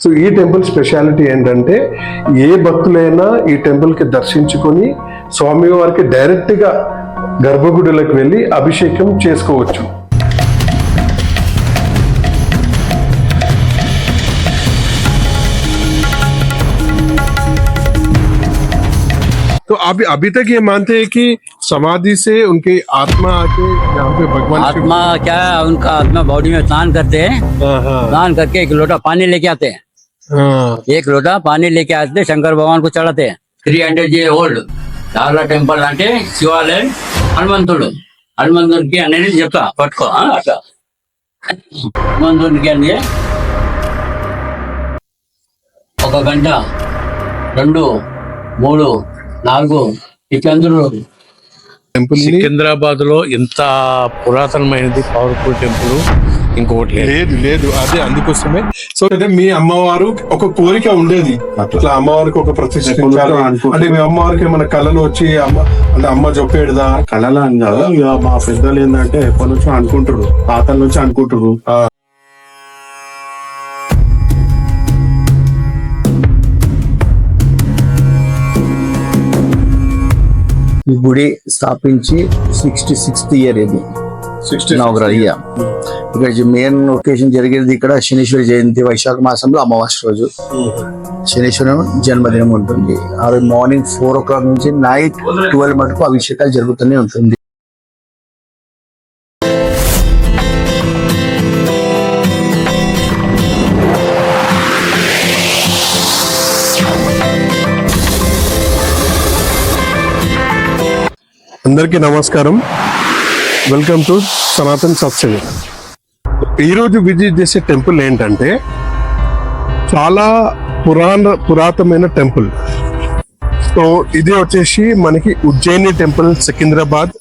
So ఈ temple speciality ఏంటంటే ఏ భక్తులైనా ఈ టెంపుల్కి దర్శించుకొని స్వామివారికి డైరెక్ట్గా గర్భగుడిలోకి వెళ్ళి అభిషేకం చేసుకోవచ్చు. तो अभी तक ये मानते हैं कि समाधि से उनकी आत्मा आके यहाँ पे भगवान आत्मा क्या है, उनका आत्मा बॉडी में स्नान करते हैं, स्नान करके एक लोटा पानी लेके आते हैं, एक लोटा पानी लेके आते शंकर भगवान को चढ़ाते हैं. 300 years old చాలా టెంపుల్ అంటే శివాలయం హనుమంతుడికి అనేది చెప్తా పట్టుకో అట్లా హనుమంతుడికి అని 1 గంట 2 3 4 ఇట్లందరూ టెంపుల్ సికింద్రాబాద్ లో ఎంత పురాతనమైనది పవర్ఫుల్ టెంపుల్ ఇంకోటి లేదు అదే అందుకోసమే. సో అంటే మీ అమ్మవారు ఒక కోరిక ఉండేది అట్లా అమ్మవారికి ఒక ప్రతిష్ఠించాలి అంటే మీ అమ్మవారికి మన కళలు వచ్చి అమ్మ చెప్పేడుదా కళలు అని కాదు, ఇక మా పెద్దలు ఏంటంటే ఎప్పటి నుంచో అనుకుంటారు, తాతల నుంచి అనుకుంటారు. ఈ గుడి స్థాపించి 66th ఇయర్ ఇది ఇక్కడ మెయిన్ ఒకేషన్ జరిగేది ఇక్కడ శనీశ్వరి జయంతి వైశాఖ మాసంలో అమావాస్య రోజు శనీశ్వరం జన్మదినం ఉంటుంది. ఆ రోజు మార్నింగ్ 4 o'clock నుంచి నైట్ 12 మటుకు అభిషేకాలు జరుగుతూనే ఉంటుంది. అందరికీ నమస్కారం, వెల్కమ్ టు సనాతన్ సత్సంగ్. ఈరోజు విజిట్ చేసే టెంపుల్ ఏంటంటే చాలా పురాతనమైన టెంపుల్. సో ఇది వచ్చేసి మనకి ఉజ్జయిని టెంపుల్, సికింద్రాబాద్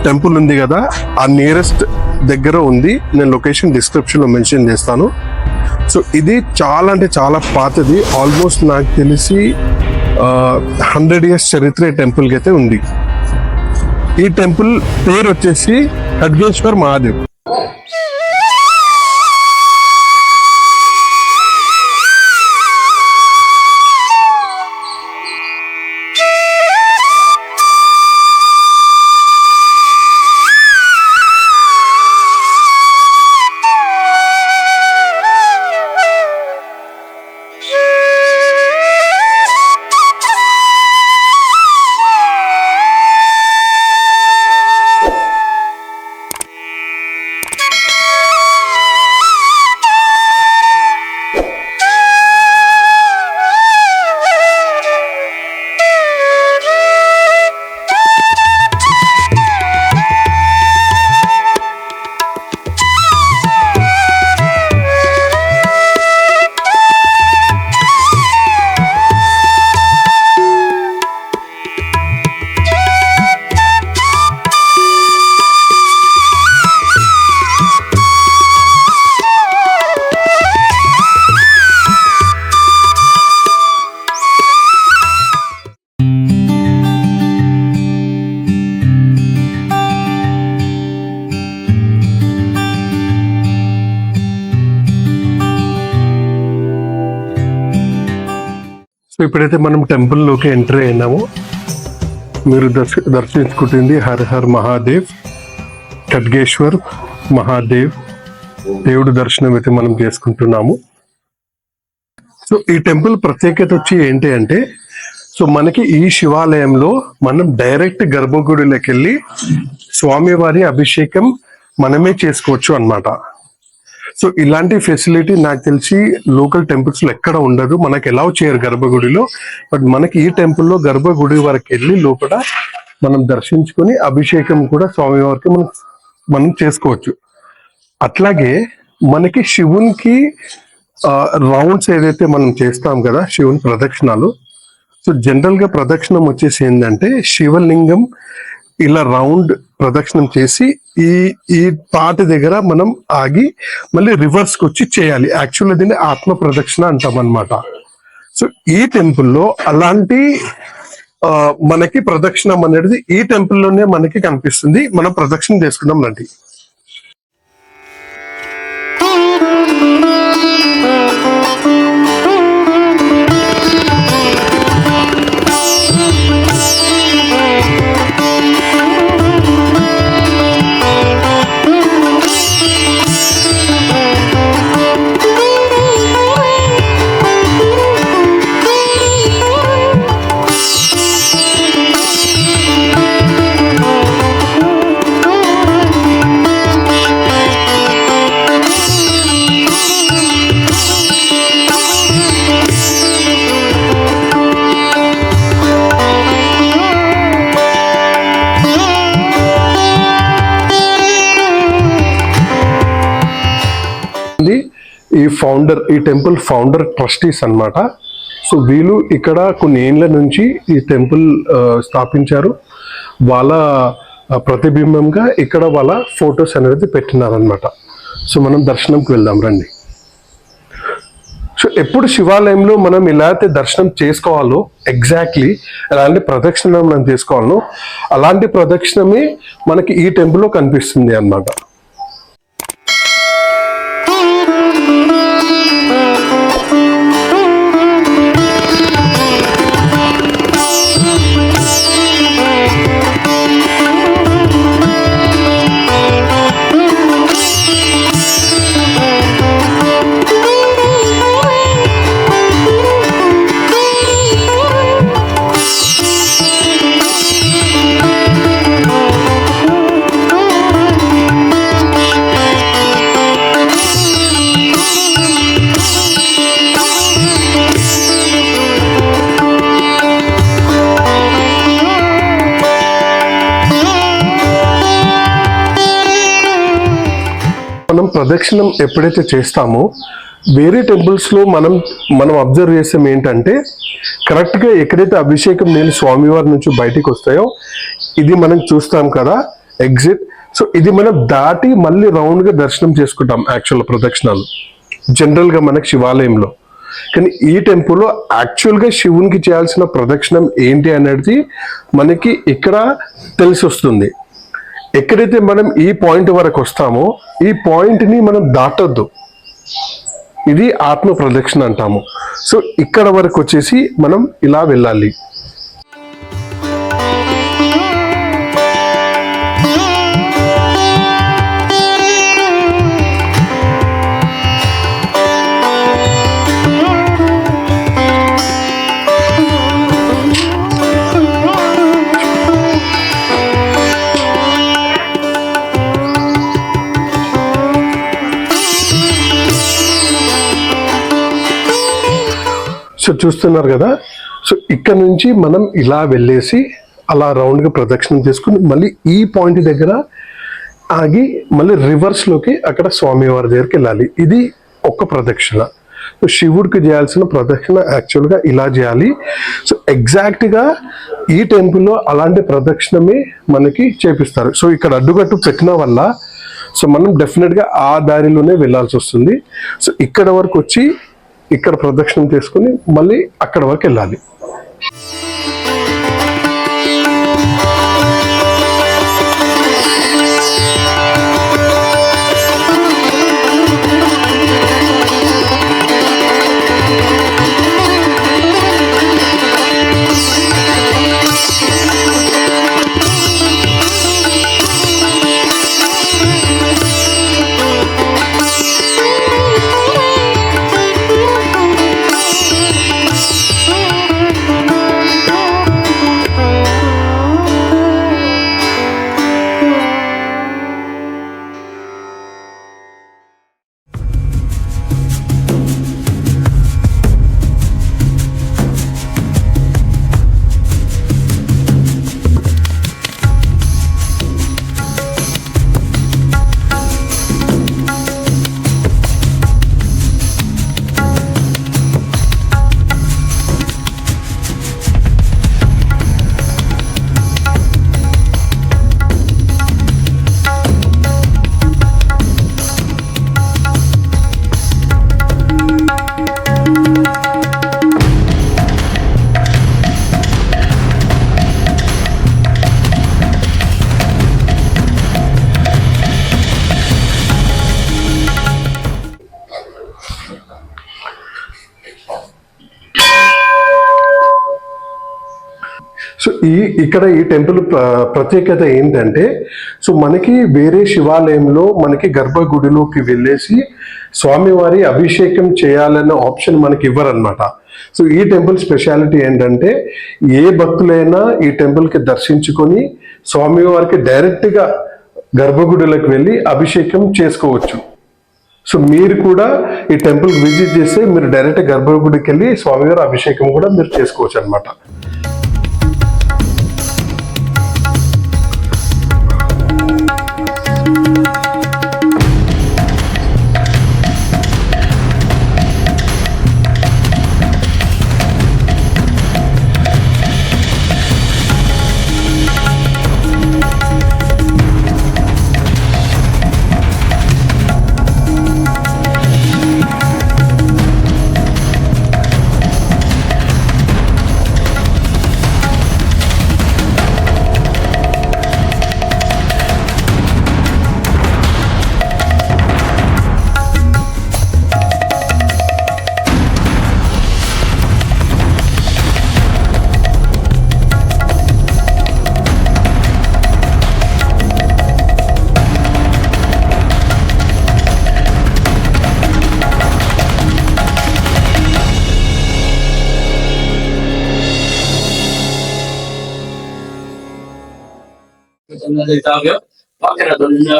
టెంపుల్ ఉంది కదా, ఆ నియరెస్ట్ దగ్గర ఉంది. నేను లొకేషన్ డిస్క్రిప్షన్ లో మెన్షన్ చేస్తాను. సో ఇది చాలా అంటే చాలా పాతది, ఆల్మోస్ట్ నాకు తెలిసి 100 years చరిత్ర టెంపుల్కి అయితే ఉంది. ఈ టెంపుల్ పేరు వచ్చేసి ఖడ్గేశ్వర్ మహాదేవ్. సో ఇప్పుడైతే మనం టెంపుల్లోకి ఎంటర్ అయినాము. మీరు దర్శించుకుంటుంది హర్ హర్ మహాదేవ్, ఖడ్గేశ్వర్ మహాదేవ్ దేవుడు దర్శనం అయితే మనం చేసుకుంటున్నాము. సో ఈ టెంపుల్ ప్రత్యేకత వచ్చి ఏంటి అంటే, సో మనకి ఈ శివాలయంలో మనం డైరెక్ట్ గర్భగుడిలోకి వెళ్ళి స్వామివారి అభిషేకం మనమే చేసుకోవచ్చు అన్నమాట. సో ఇలాంటి ఫెసిలిటీ నాకు తెలిసి లోకల్ టెంపుల్స్ లో ఎక్కడ ఉండదు, మనకి ఎలా చేయరు గర్భగుడిలో. బట్ మనకి ఈ టెంపుల్లో గర్భగుడి వరకు వెళ్ళి లోపల మనం దర్శించుకొని అభిషేకం కూడా స్వామివారికి మనం చేసుకోవచ్చు. అట్లాగే మనకి శివునికి రౌండ్స్ ఏదైతే మనం చేస్తాం కదా, శివుని ప్రదక్షిణాలు. సో జనరల్ గా ప్రదక్షిణం వచ్చేసి ఏంటంటే శివలింగం ఇలా రౌండ్ ప్రదక్షిణం చేసి ఈ పాట దగ్గర మనం ఆగి మళ్ళీ రివర్స్ కి వచ్చి చేయాలి. యాక్చువల్లీ దీన్ని ఆత్మ ప్రదక్షిణ అంటాం అన్నమాట. సో ఈ టెంపుల్లో అలాంటి మనకి ప్రదక్షిణం అనేది ఈ టెంపుల్లోనే మనకి కనిపిస్తుంది. మనం ప్రదక్షిణ చేసుకుందాం రండి. ఈ టెంపుల్ ఫౌండర్ ట్రస్టీస్ అన్నమాట. సో వీళ్ళు ఇక్కడ కొన్ని ఏళ్ళ నుంచి ఈ టెంపుల్ స్థాపించారు. వాళ్ళ ప్రతిబింబంగా ఇక్కడ వాళ్ళ ఫొటోస్ అనేది పెట్టినారనమాట. సో మనం దర్శనంకి వెళ్దాం రండి. సో ఎప్పుడు శివాలయంలో మనం ఎలా అయితే దర్శనం చేసుకోవాలో ఎగ్జాక్ట్లీ ఎలాంటి ప్రదక్షిణ మనం చేసుకోవాలో అలాంటి ప్రదక్షిణమే మనకి ఈ టెంపుల్లో కనిపిస్తుంది అన్నమాట. మనం ప్రదక్షిణం ఎప్పుడైతే చేస్తామో వేరే టెంపుల్స్లో మనం అబ్జర్వ్ చేస్తాం ఏంటంటే కరెక్ట్గా ఎక్కడైతే అభిషేకం నీళ్ళు స్వామివారి నుంచి బయటికి వస్తాయో ఇది మనం చూస్తాం కదా ఎగ్జిట్. సో ఇది మనం దాటి మళ్ళీ రౌండ్గా దర్శనం చేసుకుంటాం యాక్చువల్ ప్రదక్షిణాలు జనరల్గా మనకి శివాలయంలో. కానీ ఈ టెంపుల్లో యాక్చువల్గా శివునికి చేయాల్సిన ప్రదక్షిణం ఏంటి అనేది మనకి ఇక్కడ తెలిసి వస్తుంది. ఎక్కడైతే మనం ఈ పాయింట్ వరకు వస్తామో ఈ పాయింట్ని మనం దాటొద్దు. ఇది ఆత్మ ప్రదక్షిణ అంటాము. సో ఇక్కడ వరకు వచ్చేసి మనం ఇలా వెళ్ళాలి. సో చూస్తున్నారు కదా. సో ఇక్కడ నుంచి మనం ఇలా వెళ్ళేసి అలా రౌండ్గా ప్రదక్షిణం చేసుకుని మళ్ళీ ఈ పాయింట్ దగ్గర ఆగి మళ్ళీ రివర్స్లోకి అక్కడ స్వామివారి దగ్గరికి వెళ్ళాలి. ఇది ఒక ప్రదక్షిణ. సో శివుడికి చేయాల్సిన ప్రదక్షిణ యాక్చువల్గా ఇలా చేయాలి. సో ఎగ్జాక్ట్గా ఈ టెంపుల్లో అలాంటి ప్రదక్షిణమే మనకి చేపిస్తారు. సో ఇక్కడ అడ్డుకట్టు పెట్టిన వల్ల సో మనం డెఫినెట్గా ఆ దారిలోనే వెళ్ళాల్సి వస్తుంది. సో ఇక్కడ వరకు వచ్చి ఇక్కడ ప్రదక్షిణం చేసుకుని మళ్ళీ అక్కడ వరకు వెళ్ళాలి. సో ఇక్కడ ఈ టెంపుల్ ప్రత్యేకత ఏంటంటే సో మనకి వేరే శివాలయంలో మనకి గర్భగుడిలోకి వెళ్ళేసి స్వామివారి అభిషేకం చేయాలన్న ఆప్షన్ మనకి ఇవ్వరన్నమాట. సో ఈ టెంపుల్ స్పెషాలిటీ ఏంటంటే ఏ భక్తులైనా ఈ టెంపుల్కి దర్శించుకొని స్వామివారికి డైరెక్ట్గా గర్భగుడిలోకి వెళ్ళి అభిషేకం చేసుకోవచ్చు. సో మీరు కూడా ఈ టెంపుల్ విజిట్ చేస్తే మీరు డైరెక్ట్ గర్భగుడికి వెళ్ళి స్వామివారి అభిషేకం కూడా మీరు చేసుకోవచ్చు అన్నమాట.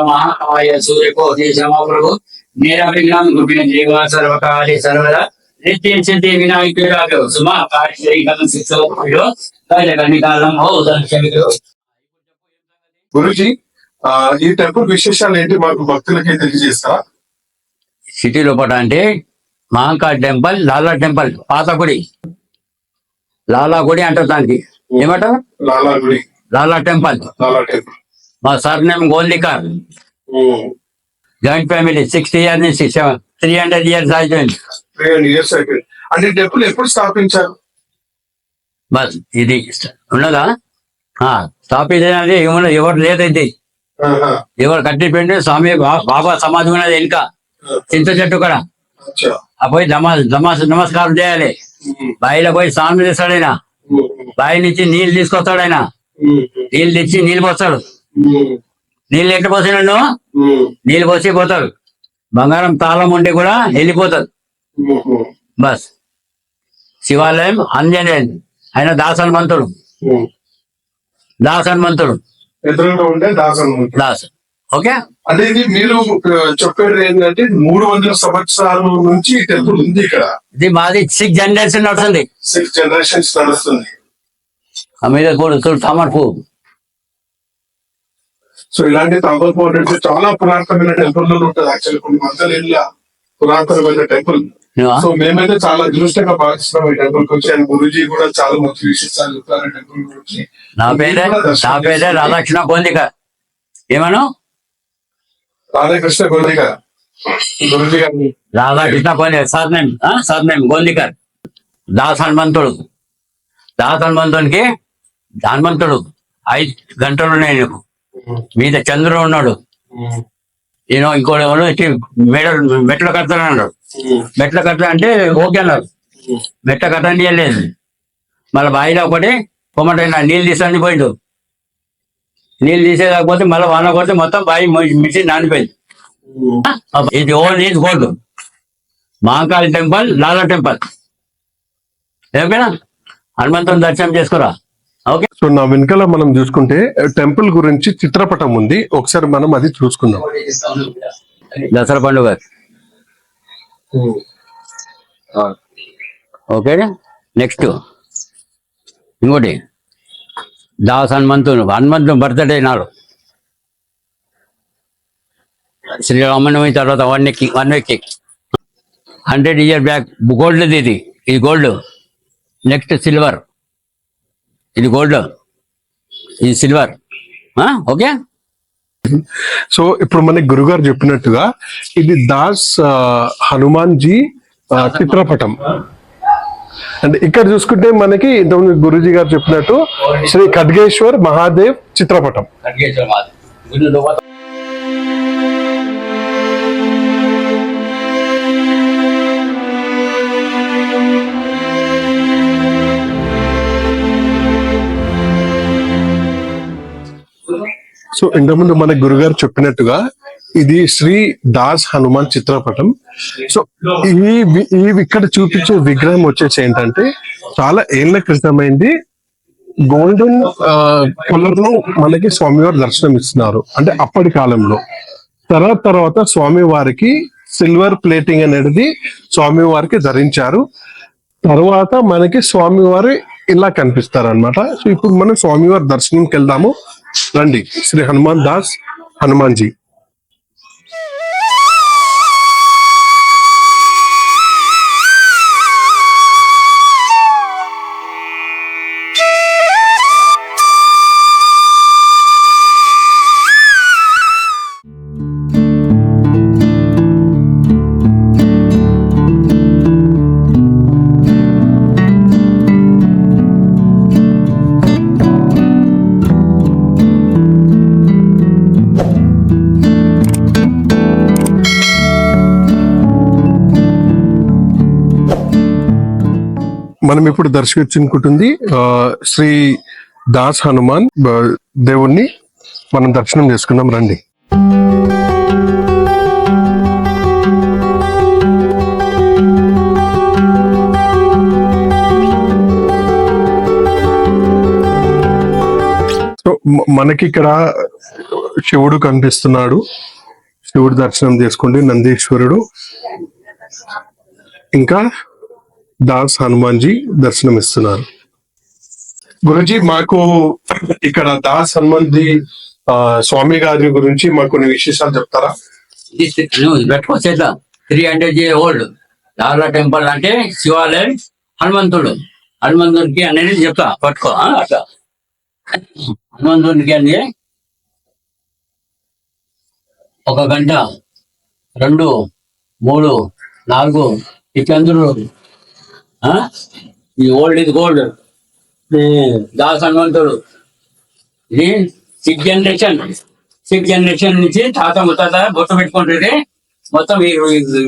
महाकाय सूर्य को प्रभु मेरा विघ्न गुप्य जीवा सर्वकार्य सर्वदा नित्य सिद्धि विनायक सुमा श्री निकालम हो दर्शन గురుజీ ఈ టెంపుల్ విశేషాలు ఏంటి మాకు భక్తులకి తెలియజేస్తారా? సిటీ లోపల అంటే మహాకాళ్ టెంపుల్, లాలా టెంపుల్, పాత గుడి, లాలా గుడి అంటారు దానికి. ఏమంటారు? లాలా గుడి, లాలా టెంపుల్. లాలా టెంపుల్. మా sir name Golnikar. Joint family 60 years నుంచి 300 years అయిపోయింది. 300 years అయిపోయింది. అంటే టెంపుల్ ఎప్పుడు స్థాపించారు? బస్ ఇది ఉన్నదా స్థాపించినది ఏమన్నా ఎవరు లేదైతే ఆహా. ఎవరు కట్టిపోయింది స్వామి బాబా సమాధి ఉన్నది వెనుక చింత చెట్టు కూడా. అచ్చా. పోయి నమస్కారం చేయాలి. బాయిలో పోయి స్నానం చేస్తాడు ఆయన. బావి నుంచి నీళ్ళు తీసుకొస్తాడు ఆయన. నీళ్ళు తెచ్చి నీళ్ళు పోస్తాడు. నీళ్ళు ఎట్లా పోసినాడు? నీళ్ళు పోసి పోతాడు. బంగారం తాళం ఉండి కూడా వెళ్ళిపోతాడు. బస్ శివాలయం ఆంజనేయుడు, ఆయన దాసన్మంతుడు. దాసన్మంతుడు ఎదురుగా ఉండే దాసన్. దాస్. ఓకే. అంటే ఇది మీరు చెప్పేది ఏంటంటే 300 సంవత్సరాల నుంచి ఈ టెంపుల్ ఉంది ఇక్కడ. ఇది మాది 6 generations నడుస్తుంది. 6 generations నడుస్తుంది. మీద కూడా తమర్పు. సో ఇలాంటి తమర్పు అంటే చాలా పురాతనమైన టెంపుల్ ఉంటుంది. యాక్చువల్లీ కొన్ని వందల ఏళ్ళ పురాతనమైన టెంపుల్. సో మేమైతే చాలా అదృష్టంగా భావిస్తున్నాం ఈ టెంపుల్ కి వచ్చి. అండ్ గురుజీ కూడా చాలా మంచి విశేషాలు చెప్తారు టెంపుల్ గురించి. నా పేరే రాధాకృష్ణ గోందికర్. ఏమను? రాధాకృష్ణ గోందికర్. గురుజీ గారిని రాధాకృష్ణ గోందికర్. Sir name Gondikar. దాస్ హనుమంతుడు. దాస్ హనుమంతునికి హనుమంతుడు 5 గంటలు ఉన్నాయి నీకు. మీద చంద్రుడు ఉన్నాడు. నేను ఇంకోటి మెట్లు కడతానన్నాడు. మెట్ల కట్ట అంటే ఓకే అన్నారు. మెట్ల కట్ట లేదు. మళ్ళీ బావిలో ఒకటి కొమ్మటైనా నీళ్ళు తీసాని పోయిండు. నీళ్ళు తీసేదాకపోతే మళ్ళీ వాన కొడితే మొత్తం బావి మిషన్ నానిపోయింది. ఇది own is gold. Mahakali temple, Lala temple. ఓకేనా? హనుమంతుని దర్శనం చేసుకోరా. ఓకే. సో నా వెనకాల మనం చూసుకుంటే టెంపుల్ గురించి చిత్రపటం ఉంది. ఒకసారి మనం అది చూసుకుందాం. దసరా పండుగ. ఓకే. నెక్స్ట్ ఇంకోటి దాస్ హనుమంతుని బర్త్డే నాడు. శ్రీరామనవమి తర్వాత 1 week 100 years బ్యాక్ గోల్డ్. ఇది గోల్డ్. Next silver. ఇది గోల్డ్, ఇది సిల్వర్. ఓకే. సో ఇప్పుడు మనకి గురుగారు చెప్పినట్టుగా ఇది దాస్ హనుమాన్ జీ చిత్రపటం. అంటే ఇక్కడ చూసుకుంటే మనకి ఇంతకుముందు గురుజీ గారు చెప్పినట్టు శ్రీ ఖడ్గేశ్వర్ మహాదేవ్ చిత్రపటం. సో ఇంతకుముందు మన గురుగారు చెప్పినట్టుగా ఇది శ్రీ దాస్ హనుమాన్ చిత్రపటం. సో ఈ ఇక్కడ చూపించే విగ్రహం వచ్చేసి ఏంటంటే చాలా ఏళ్ల క్రితమైంది. గోల్డెన్ కలర్ లో మనకి స్వామివారు దర్శనం ఇస్తున్నారు. అంటే అప్పటి కాలంలో. తర్వాత స్వామివారికి సిల్వర్ ప్లేటింగ్ అనేది స్వామివారికి ధరించారు. తర్వాత మనకి స్వామివారి ఇలా కనిపిస్తారు అన్నమాట. సో ఇప్పుడు మనం స్వామివారి దర్శనంకి వెళ్దాము. రండి. శ్రీ హనుమాన్ దాస్ హనుమాన్ జీ. మనం ఇప్పుడు దర్శించుకుంటుంది శ్రీ దాస్ హనుమాన్ దేవుణ్ణి మనం దర్శనం చేసుకుందాం. రండి. సో మనకి ఇక్కడ శివుడు కనిపిస్తున్నాడు. శివుడు దర్శనం చేసుకోండి. నందీశ్వరుడు, ఇంకా దాస్ హనుమాన్జీ దర్శనం ఇస్తున్నారు. గురుజీ, మాకు ఇక్కడ దాస్ హనుమాన్జీ స్వామి గారి గురించి మాకు కొన్ని విశేషాలు చెప్తారా? నువ్వు పెట్టుకోవచ్చా 300 years ఓల్డ్ దార్లా టెంపుల్ అంటే శివాలయం, హనుమంతుడికి అనేది చెప్తా పట్టుకో అట్లా. హనుమంతుడికి అని 1 గంట 2, 3, 4 ఈ చంద్రుడు ఈ ఓల్డ్ ఇది గోల్డ్ దాస్ హనుమంతుడు. ఇది 6 జనరేషన్ నుంచి తాత ముత్తాత బొట్టు పెట్టుకుంటుంటే మొత్తం ఈ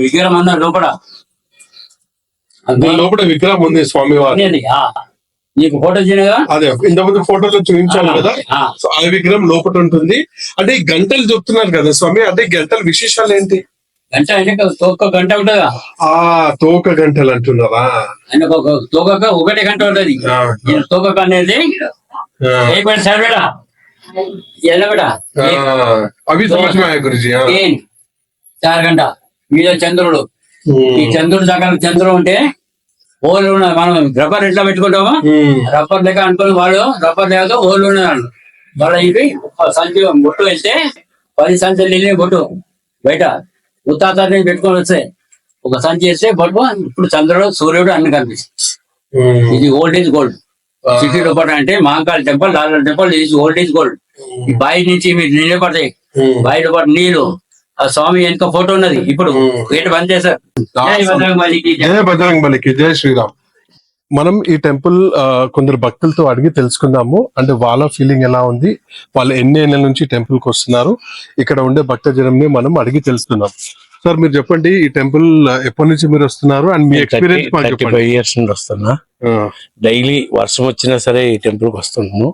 విగ్రహం అన్న లోపల లోపల విగ్రహం ఉంది స్వామి వారి. నీకు ఫోటో చూడగా అదే ఇంతకుముందు ఫోటోలో చూపించాను కదా, సో ఆ విగ్రహం లోపల ఉంటుంది. అంటే ఈ గంటలు చెప్తున్నారు కదా స్వామి, అంటే ఈ గంటల విశేషాలు ఏంటి? గంట అంటే తోక గంట ఉంటుందా? తోక గంటలు అంటున్నారా? తోకక 1 గంట ఉంటది. తోకక అనేది సార్ బేటా ఎలా బేటా అవి గురుజీ 4 గంట మీద చంద్రుడు. ఈ చంద్రుడు దగ్గర చంద్రుడు ఉంటే ఓళ్ళు ఉన్నది. మనం రబ్బర్ ఎట్లా పెట్టుకుంటామా రబ్బర్ లెక్క అనుకుని వాడు రబ్బర్ లేక ఓళ్ళు ఉన్నాడు. వాళ్ళ ఇవి సంచి బొట్టు వెళ్తే 10 సంచులు వెళ్ళి బొట్టు బయట ఉత్తాత పెట్టుకొని వస్తే ఒక సంచి వేస్తే బొట్టు ఇప్పుడు చంద్రుడు సూర్యుడు అన్ని కనిపిస్తుంది. ఇది ఓల్డ్ ఈజ్ గోల్డ్. సిటీ లోపల అంటే Mahakali temple, Lal temple is old is gold. ఈ బావి నుంచి మీరు నీళ్ళు పడతాయి, బావి లోపల నీళ్లు. ఆ స్వామి వెనుక ఫోటో ఉన్నది. ఇప్పుడు గేట్ బంద్ చేశారు. జయ బజరంగ్ బలికి, జయ శ్రీరామ్. మనం ఈ టెంపుల్ కొందరు భక్తులతో అడిగి తెలుసుకుందాము. అంటే వాళ్ళ ఫీలింగ్ ఎలా ఉంది, వాళ్ళు ఎన్ని ఏళ్ళ నుంచి టెంపుల్ కి వస్తున్నారు, ఇక్కడ ఉండే భక్తజనంని మనం అడిగి తెలుసుకుందాం. సార్ మీరు చెప్పండి, ఈ టెంపుల్ ఎప్పటి నుంచి మీరు వస్తున్నారు అండ్ మీ ఎక్స్పీరియన్స్? 35 years నుండి వస్తున్నా. డైలీ వర్షం వచ్చినా సరే ఈ టెంపుల్ కి వస్తున్నాము.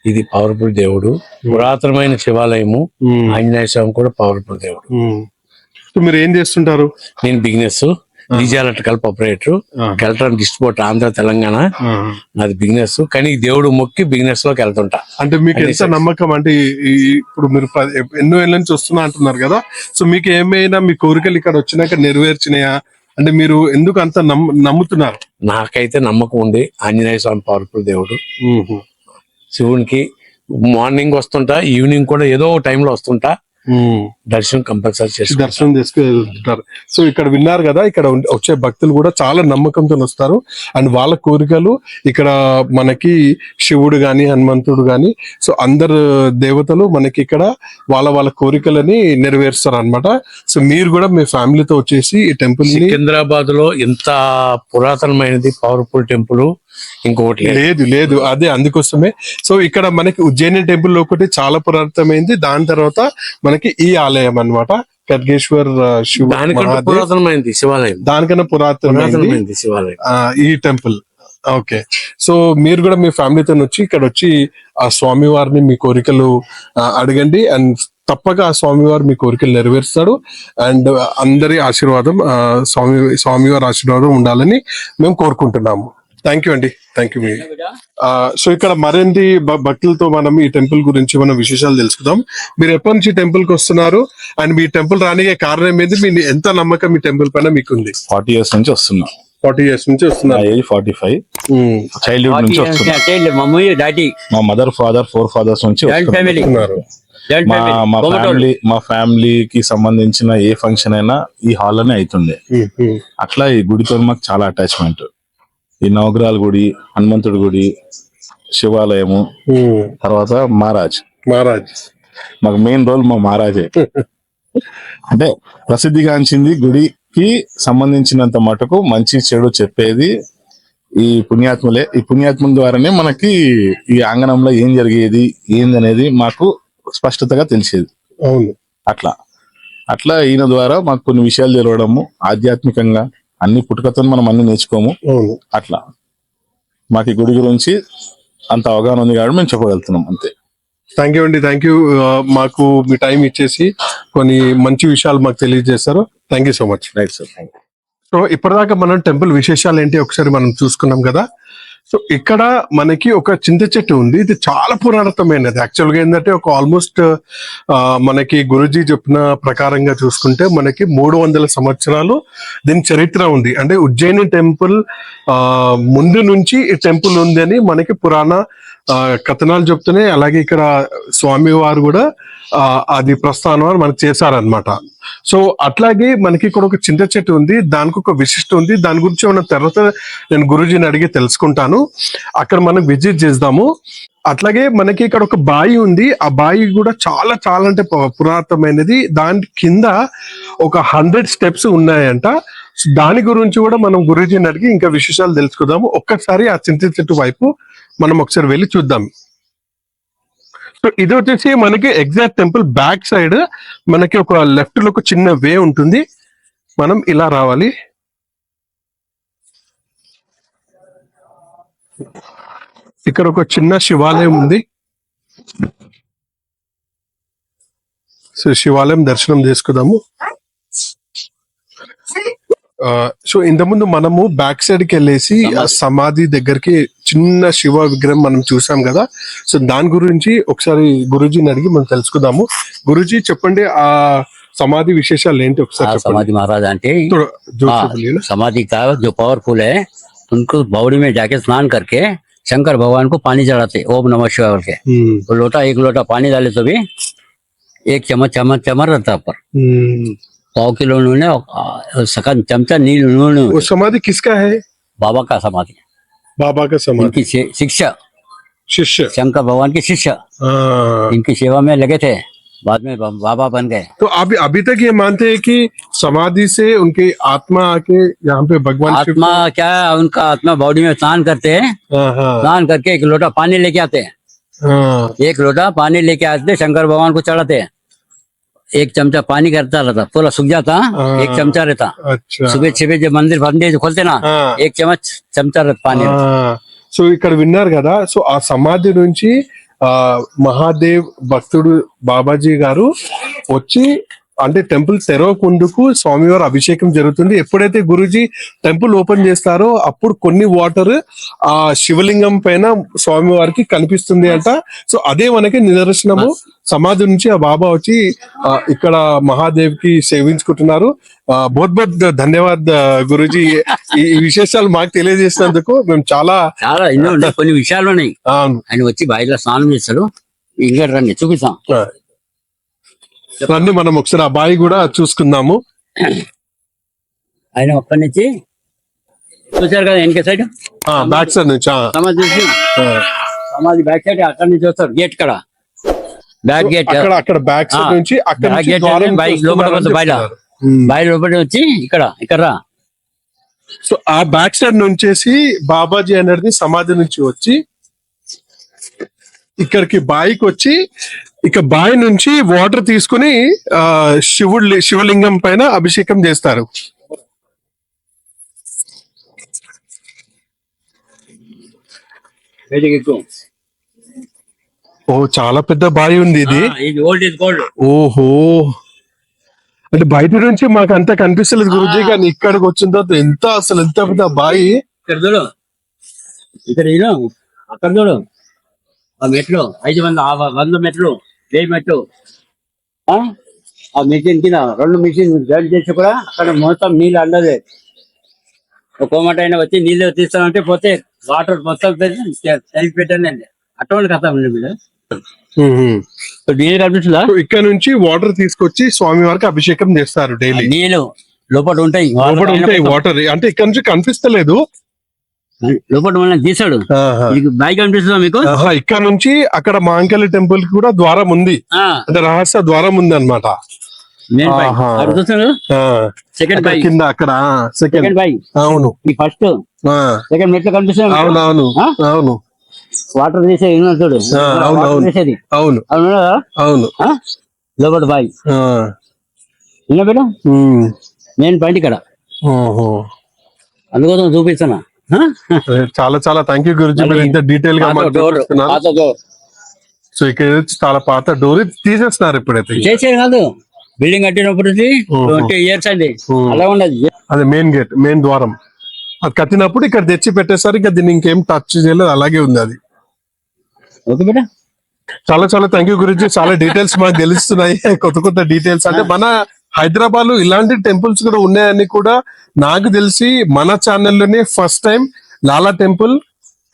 ఇది పవర్ఫుల్ దేవుడు, పురాతనమైన శివాలయము. ఆంజనేయ స్వామి కూడా పవర్ఫుల్ దేవుడు. మీరు ఏం చేస్తుంటారు? నేను business DJ electrical operator, electronic distributor, Andhra Telangana నాది బిజినెస్. కానీ దేవుడు మొక్కి బిజినెస్ లోకి వెళ్తుంటా. అంటే మీకు ఎంత నమ్మకం? అంటే ఇప్పుడు మీరు ఎన్నో ఏళ్ళ నుంచి వస్తున్నా అంటున్నారు కదా, సో మీకు ఏమైనా మీ కోరికలు ఇక్కడ వచ్చినాక నెరవేర్చినాయా? అంటే మీరు ఎందుకు అంత నమ్ముతున్నారు? నాకైతే నమ్మకం ఉంది. ఆంజనేయ స్వామి పవర్ఫుల్ దేవుడు. శివునికి మార్నింగ్ వస్తుంటా, ఈవినింగ్ కూడా ఏదో టైంలో వస్తుంటా. దర్శనం కంపల్సరీ దర్శనం చేసుకుంటారు. సో ఇక్కడ విన్నారు కదా, ఇక్కడ వచ్చే భక్తులు కూడా చాలా నమ్మకంతో వస్తారు. అండ్ వాళ్ళ కోరికలు ఇక్కడ మనకి శివుడు గాని హనుమంతుడు గాని, సో అందరు దేవతలు మనకి ఇక్కడ వాళ్ళ కోరికలని నెరవేరుస్తారు అన్నమాట. సో మీరు కూడా మీ ఫ్యామిలీతో వచ్చేసి ఈ టెంపుల్ ని, సికింద్రాబాద్ లో ఎంత పురాతనమైనది పవర్ఫుల్ టెంపుల్ ఇంకొకటి లేదు అదే అందుకోసమే. సో ఇక్కడ మనకి ఉజ్జయిని టెంపుల్ ఒకటి చాలా పురాతనమైంది. దాని తర్వాత మనకి ఈ ఆలయం అన్నమాట, ఖడ్గేశ్వర్ శివ. పురాతనమైనది శివాలయం, దానికన్నా పురాతనమైనది శివాలయం ఈ టెంపుల్. ఓకే, సో మీరు కూడా మీ ఫ్యామిలీతో వచ్చి ఇక్కడ వచ్చి ఆ స్వామి వారిని మీ కోరికలు అడగండి. అండ్ తప్పక ఆ స్వామివారు మీ కోరికలు నెరవేరుస్తాడు. అండ్ అందరి ఆశీర్వాదం, స్వామివారి ఆశీర్వాదం ఉండాలని మేము కోరుకుంటున్నాము. థ్యాంక్ యూ అండి, థ్యాంక్ యూ. సో ఇక్కడ మరిన్ని భక్తులతో మనం ఈ టెంపుల్ గురించి మనం విశేషాలు తెలుసుకుందాం. మీరు ఎప్పటి నుంచి టెంపుల్ కి వస్తున్నారు అండ్ మీ టెంపుల్ రానికే కారణం ఏంది? మీ ఎంత నమ్మకం ఈ టెంపుల్ పైన మీకు ఉంది? 40 years నుంచి వస్తున్నా. 40 years నుంచి వస్తున్నారు. ఏజ్ 45. చైల్డ్హుడ్ నుంచి వస్తున్నా. మా మదర్ ఫాదర్ 4 fathers నుంచి వస్తున్నారు. మా ఫ్యామిలీకి సంబంధించిన ఏ ఫంక్షన్ అయినా ఈ హాల్ లోనే అవుతుంది. అట్లా ఈ గుడితో మాకు చాలా అటాచ్మెంట్. ఈ నవగ్రహాల గుడి, హనుమంతుడి గుడి, శివాలయము, తర్వాత మహారాజ్ మాకు మెయిన్ రోల్ మా మహారాజే. అంటే ప్రసిద్ధిగాంచింది గుడికి సంబంధించినంత మటుకు మంచి చెడు చెప్పేది ఈ పుణ్యాత్ములే. ఈ పుణ్యాత్ముల ద్వారానే మనకి ఈ ఆంగణంలో ఏం జరిగేది ఏందనేది మాకు స్పష్టతగా తెలిసేది. అవును, అట్లా ఈయన ద్వారా మాకు కొన్ని విషయాలు తెలవడము, ఆధ్యాత్మికంగా అన్ని పుట్టుకతో మనం అన్ని నేర్చుకోము. అట్లా మాకు ఈ గుడి గురించి అంత అవగాహన ఉంది కాబట్టి మేము చెప్పగలుగుతున్నాం అంతే. థ్యాంక్ యూ అండి, థ్యాంక్ యూ. మాకు మీ టైం ఇచ్చేసి కొన్ని మంచి విషయాలు మాకు తెలియజేశారు. Thank you so much. Right sir, thank you. So ఇప్పటిదాకా మనం టెంపుల్ విశేషాలు ఏంటి ఒకసారి మనం చూసుకున్నాం కదా. సో ఇక్కడ మనకి ఒక చింత చెట్టు ఉంది. ఇది చాలా పురాతనమైనది. యాక్చువల్ గా ఏంటంటే ఒక ఆల్మోస్ట్ మనకి గురుజీ చెప్పిన ప్రకారంగా చూసుకుంటే మనకి 300 సంవత్సరాలు దీని చరిత్ర ఉంది. అంటే ఉజ్జయిని టెంపుల్ ముందు నుంచి ఈ టెంపుల్ ఉంది అని మనకి పురాణ కథనాలు చెప్తున్నాయి. అలాగే ఇక్కడ స్వామి వారు కూడా అది ప్రస్థానం మనకు చేశారనమాట. సో అట్లాగే మనకి ఇక్కడ ఒక చింత చెట్టు ఉంది. దానికి ఒక విశిష్టం ఉంది. దాని గురించి మన తర్వాత నేను గురూజీని అడిగి తెలుసుకుంటాను. అక్కడ మనం విజిట్ చేద్దాము. అట్లాగే మనకి ఇక్కడ ఒక బావి ఉంది. ఆ బావి కూడా చాలా చాలా అంటే పురాతనమైనది. దాని కింద ఒక 100 స్టెప్స్ ఉన్నాయంట. దాని గురించి కూడా మనం గురూజీని అడిగి ఇంకా విశేషాలు తెలుసుకుందాము. ఒక్కసారి ఆ చింత చెట్టు వైపు మనం ఒకసారి వెళ్ళి చూద్దాం. సో ఇది వచ్చేసి మనకి ఎగ్జాక్ట్ టెంపుల్ బ్యాక్ సైడ్ మనకి ఒక లెఫ్ట్ లో ఒక చిన్న వే ఉంటుంది. మనం ఇలా రావాలి. ఇక్కడ ఒక చిన్న శివాలయం ఉంది. సో శివాలయం దర్శనం చేసుకుందాము. సో ఇంతకుముందు మనము బ్యాక్ సైడ్ కి వెళ్ళేసి ఆ సమాధి దగ్గరికి చిన్న శివ విగ్రహం మనం చూసాం కదా. సో దాని గురించి ఒకసారి గురూజీని అడిగి మనం తెలుసుకుందాము. గురూజీ చెప్పండి, ఆ समाधि विशेषाल ఏంటి ఒకసారి చెప్పండి. समाधि महाराज आंटी समाधि का जो पावरफुल है उनको बावड़ी में जाके स्नान करके शंकर भगवान को पानी चढ़ाते ओम नमः शिवाय बोल के। तो लोटा एक लोटा पानी डाले तो भी एक चम्मच चम्मच चमर रहता पर 100 किलो नूने सकन चमचा नील नूने। वो समाधि किसका है? बाबा का समाधि। बाबा का समाधि। इनकी शिष्य शिष्य शंकर भगवान के शिष्य इनकी सेवा में लगे थे, बाद में बाबा बन गए। तो अभी तक ये मानते हैं कि समाधि से उनकी आत्मा आके यहाँ पे भगवान आत्मा क्या है, उनका आत्मा बॉडी में स्नान करते हैं, स्नान करके एक लोटा पानी लेके आते हैं, एक लोटा पानी लेके आते शंकर भगवान को चढ़ाते हैं। एक चमचा पानी करता रहता, पूरा सूख जाता, एक चमचा रहता। अच्छा। सुबह 6 बजे मंदिर जो खोलते ना, एक चमचा रहता पानी। సో ఇక్కడ విన్నారు కదా. సో ఆ సమాధి నుంచి మహాదేవ్ భక్తుడు బాబాజీ గారు వచ్చి అంటే టెంపుల్ తెరవకుందుకు స్వామివారి అభిషేకం జరుగుతుంది. ఎప్పుడైతే గురూజీ టెంపుల్ ఓపెన్ చేస్తారో అప్పుడు కొన్ని వాటర్ ఆ శివలింగం పైన స్వామివారికి కనిపిస్తుంది అంట. సో అదే మనకి నిదర్శనము. సమాధి నుంచి ఆ బాబా వచ్చి ఇక్కడ మహాదేవ్ కి సేవించుకుంటున్నారు. బహుత్ బహుత్ ధన్యవాద్ గురూజీ, ఈ విశేషాలు మాకు తెలియజేసినందుకు. మేము చాలా చాలా ఎన్నో ఉన్నాయి, కొన్ని విషయాలు ఉన్నాయి. ఆయన వచ్చి బాయిలో స్నానం చేస్తాడు. ఇంకా రండి చూపిస్తాం, రండి మనం ఒకసారి ఆ బాయి కూడా చూసుకుందాము. ఆయన అక్కడి నుంచి చూసారు కదా వెనక సైడ్, బ్యాక్ సైడ్ నుంచి సమాధి బ్యాక్ సైడ్ అక్కడి నుంచి వస్తారు. గేట్ కడ బ్యాక్ గేట్ అక్కడ బ్యాక్ సైడ్ నుంచి అక్కడ బైక్ లోపల బయట లోపల వచ్చి ఇక్కడ సో ఆ బ్యాక్ సైడ్ నుంచేసి బాబాజీ అనేది సమాధి నుంచి వచ్చి ఇక్కడికి బాయికి వచ్చి ఇక బావి నుంచి వాటర్ తీసుకుని శివలింగం పైన అభిషేకం చేస్తారు. ఓ చాలా పెద్ద బావి ఉంది ఇది. ఓహో, అంటే బయట నుంచి మాకు అంత కనిపిస్తలేదు గురూజీ, కానీ ఇక్కడికి వచ్చిన తర్వాత ఎంత పెద్ద బావి. ఇక్కడ చూడు, ఇక్కడ అక్కడ చూడు, ఆ మెట్లు 500 మెట్లు 1000 మెట్లు. ఆ మిషన్ కింద 2 మిషన్ జాయిన్ చేసి కూడా అక్కడ మొత్తం నీళ్ళు అండదే. ఒక మాట అయినా వచ్చి నీళ్ళు తీస్తానంటే పోతే వాటర్ మొత్తం కలిపి పెట్టండి. అటువంటి కథ ఉంది మీరు. నీళ్ళు కనిపిస్తుందా? ఇక్కడ నుంచి వాటర్ తీసుకొచ్చి స్వామి వారికి అభిషేకం చేస్తారు డైలీ. నీళ్ళు లోపల ఉంటాయి వాటర్, అంటే ఇక్కడ నుంచి కనిపిస్తలేదు. లోపల తీసాడు. బైక్ కనిపిస్తుందా మీకు? ఇక్కడ నుంచి అక్కడ మాంకలి టెంపుల్ కి కూడా ద్వారం ఉంది, అంటే రహస్య ద్వారం ఉంది అనమాట. సెకండ్ బైక్ కింద అక్కడ సెకండ్ బైక్. అవును, ఫస్ట్ సెకండ్ మెట్లు కనిపిస్తుంది. అవునవును అవును, వాటర్ తీసేది చూడు. తీసేది అవును అవును, లోపల బాయ్ ఇలా మేడం నేను బండి ఇక్కడ, అందుకోసం చూపిస్తున్నా. చాలా చాలా థ్యాంక్ యూ గురూజీ, మీరు ఇంత డీటెయిల్ గా సో ఇక్కడ చాలా పాత డోర్ తీసేస్తున్నారు ఇప్పుడైతే. చేసేది కాదు, బిల్డింగ్ కట్టినప్పుడు 20 years అండి అలా ఉండదు. అదే మెయిన్ గేట్, మెయిన్ ద్వారం. అది కట్టినప్పుడు ఇక్కడ తెచ్చి పెట్టేసరికి ఇంకా దీన్ని ఇంకేం టచ్ చేయలేదు, అలాగే ఉంది అది. ఓకే బేటా. చాలా చాలా థ్యాంక్ యూ గురించి, చాలా డీటెయిల్స్ మనకు తెలుస్తున్నాయి, కొత్త కొత్త డీటెయిల్స్. అంటే మన హైదరాబాద్ లో ఇలాంటి టెంపుల్స్ కూడా ఉన్నాయని కూడా నాకు తెలిసి మన ఛానల్లోనే ఫస్ట్ టైం లాలా టెంపుల్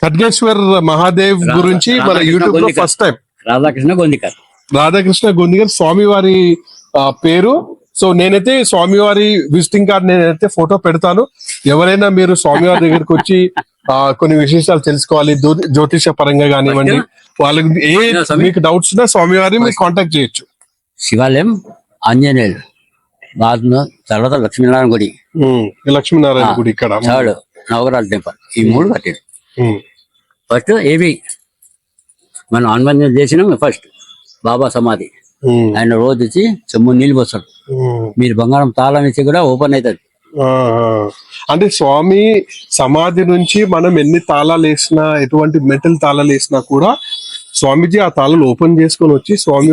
ఖడ్గేశ్వర్ మహాదేవ్ గురించి మన యూట్యూబ్ లో ఫస్ట్ టైం. రాధాకృష్ణ గోందికర్. రాధాకృష్ణ గొందిగర్ స్వామివారి పేరు. సో నేనైతే స్వామివారి విజిటింగ్ కార్డ్ నేనైతే ఫోటో పెడతాను. ఎవరైనా మీరు స్వామివారి దగ్గరికి వచ్చి కొన్ని విశేషాలు తెలుసుకోవాలి, జ్యోతిష పరంగా కానివ్వండి, వాళ్ళకి ఏ మీకు డౌట్స్ ఉన్నా స్వామివారి మీరు కాంటాక్ట్ చేయొచ్చు. శివాలయం, ఆంజనేయులు, తర్వాత లక్ష్మీనారాయణ గుడి, లక్ష్మీనారాయణ గుడి ఇక్కడ, థర్డ్ నవగ్రహాల టెంపుల్. ఈ 3 కట్టాడు. ఫస్ట్ ఏవి మనం అనుబంధం చేసినాం. ఫస్ట్ బాబా సమాధి, ఆయన రోజు వచ్చి చెమ్ము నీళ్ళు పోస్తాడు. మీరు బంగారం తాళం ఇచ్చి కూడా ఓపెన్ అవుతుంది. అంటే స్వామి సమాధి నుంచి మనం ఎన్ని తాళాలు వేసినా, ఎటువంటి మెటల్ తాళాలు వేసినా కూడా స్వామిజీ ఆ తాళాలు ఓపెన్ చేసుకొని వచ్చి స్వామి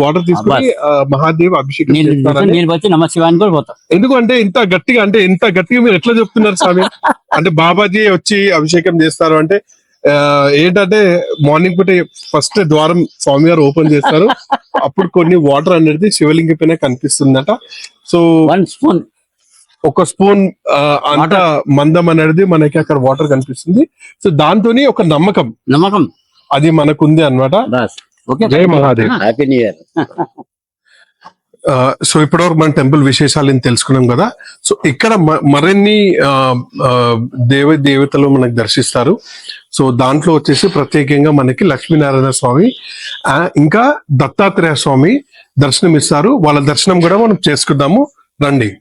వాటర్ తీసుకుని మహాదేవ్ అభిషేకం నీళ్ళు వచ్చి నమ శివాని కూడా పోతాం. ఎందుకంటే ఇంత గట్టిగా మీరు ఎట్లా చెప్తున్నారు స్వామి? అంటే బాబాజీ వచ్చి అభిషేకం చేస్తారు అంటే ఏంటంటే మార్నింగ్ పూట ఫస్ట్ ద్వారం స్వామి గారు ఓపెన్ చేస్తారు, అప్పుడు కొన్ని వాటర్ అనేది శివలింగ పైన కనిపిస్తుందట. సో 1 స్పూన్, ఒక స్పూన్ అంత మందం అనేది మనకి అక్కడ వాటర్ కనిపిస్తుంది. సో దాంతోని ఒక నమ్మకం అది మనకుంది అన్నమాట. జై Mahadev. Happy new year. So ఇప్పటివరకు మన టెంపుల్ విశేషాలను తెలుసుకున్నాం కదా. సో ఇక్కడ మరిన్ని దేవతలు మనకు దర్శిస్తారు. సో దాంట్లో వచ్చేసి ప్రత్యేకంగా మనకి లక్ష్మీనారాయణ స్వామి ఇంకా దత్తాత్రేయ స్వామి దర్శనం ఇస్తారు. వాళ్ళ దర్శనం కూడా మనం చేసుకుందాము, రండి.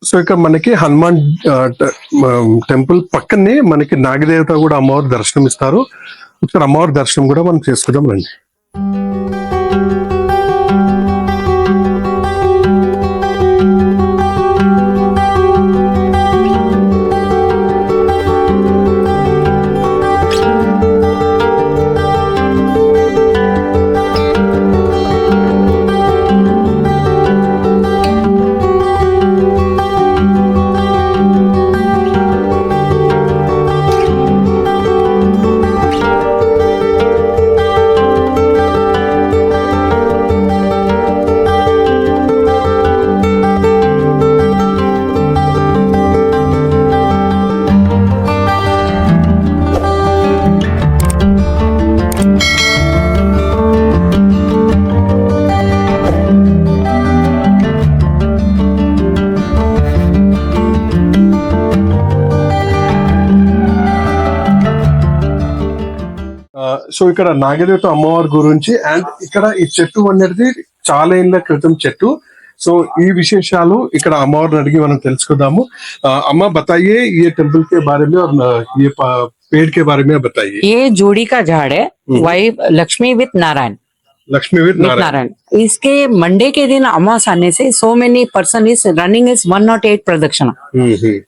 సో ఇక్కడ మనకి హనుమాన్ టెంపుల్ పక్కనే మనకి నాగదేవత కూడా అమ్మవారి దర్శనం ఇస్తారు. ఇక్కడ అమ్మవారి దర్శనం కూడా మనం చేసుకుందాం, రండి. సో ఇక్కడ నాగదేవత అమ్మవారి గురించి అండ్ ఇక్కడ ఈ చెట్టు అనేది చాలా ఏళ్ల క్రితం చెట్టు. సో ఈ విశేషాలు ఇక్కడ అమ్మవారిని అడిగి మనం తెలుసుకుందాము. अम्मा बताइए ये टेम्पल के बारे में और ये पेड़ के बारे में बताइए. ये जोड़ी का झाड़ है, wife Lakshmi with Narayan. Lakshmi with Narayan. इसके मंडे के दिन अमावस आने से so many person is running is 108 प्रदक्षिणा.